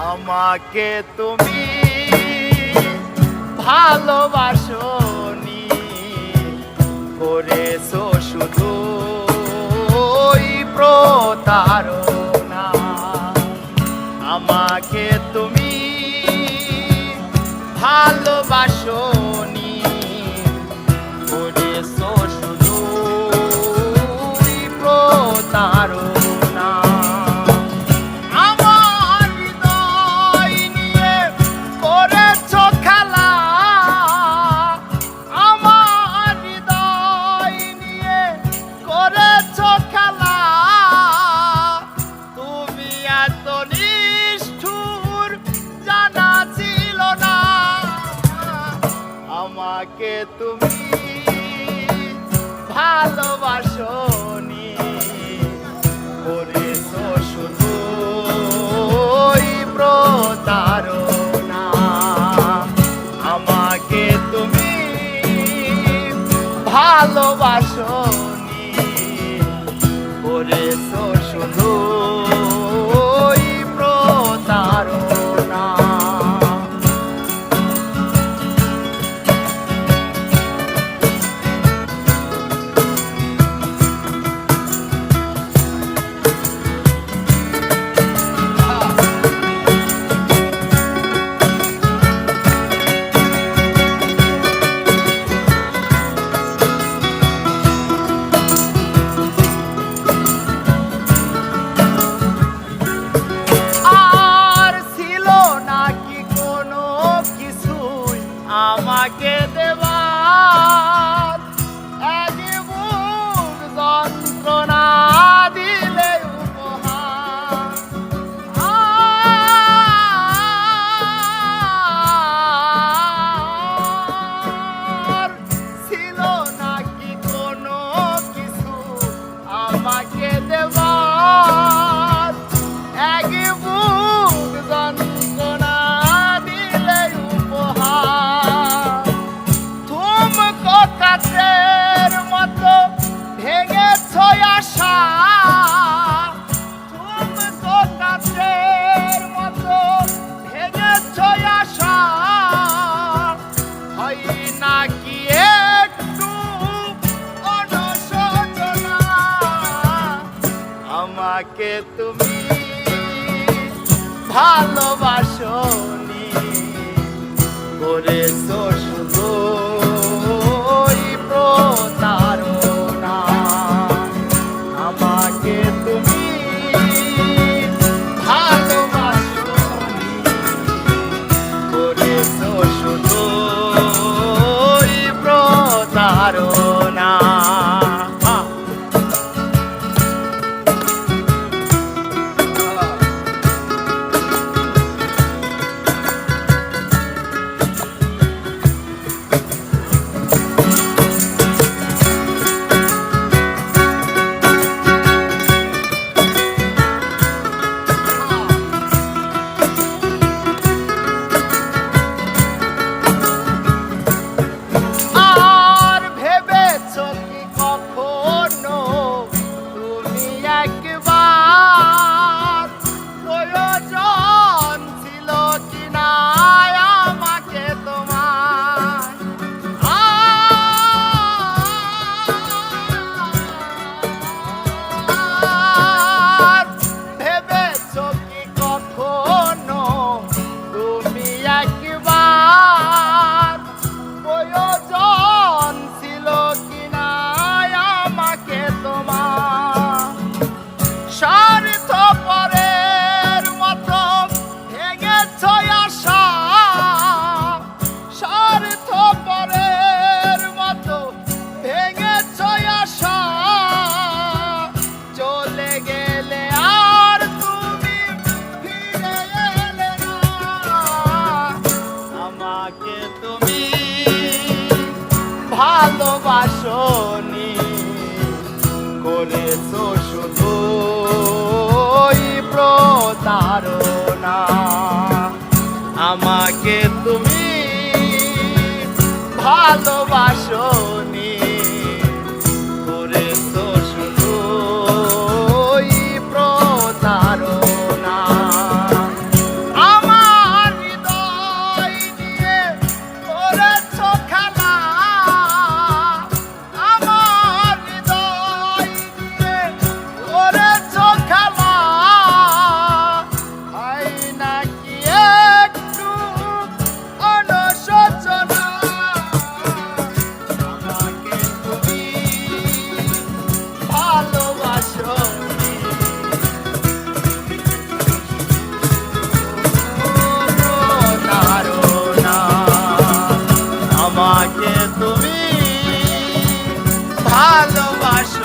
আমাকে তুমি ভালোবাসনি, করেছো শুধু প্রতারণা। আমাকে তুমি ভালোবাসনি, করেছো শুধু প্রতারণা। আমার হৃদয় নিয়ে করেছো খেলা, আমার হৃদয় নিয়ে করেছো খেলা। তুমি এত নিষ্ঠুর জানা ছিল না। আমাকে তুমি ভালোবাসনি, করেছো শুধু প্রতারণা। আমাকে তুমি ভালোবাসনি, করেছো শুধু প্রতারণা। আমাকে দেবার এক বুক যন্ত্রণা দিলে উপহার। আর ছিল নাকি কোনো কিছু আমাকে দেবার এক বুক যন্ত্রণা দিলে উপহার। কাচের মতো ভেঙেছো আশা, তুমি তো কাচের মতো ভেঙেছো আশা। হয় নাকি একটু অনুশোচনা। আমাকে তুমি ভালোবাসনি, করেছো শুধু প্রতারণা। আমাকে তুমি ভালোবাসনি, করেছো শুধু প্রতারণা। ভালোবাসনি, করেছো শুধু প্রতারণা। আমাকে তুমি ভালোবাসনি, করেছো শুধু প্রতারণা। ভালোবাসো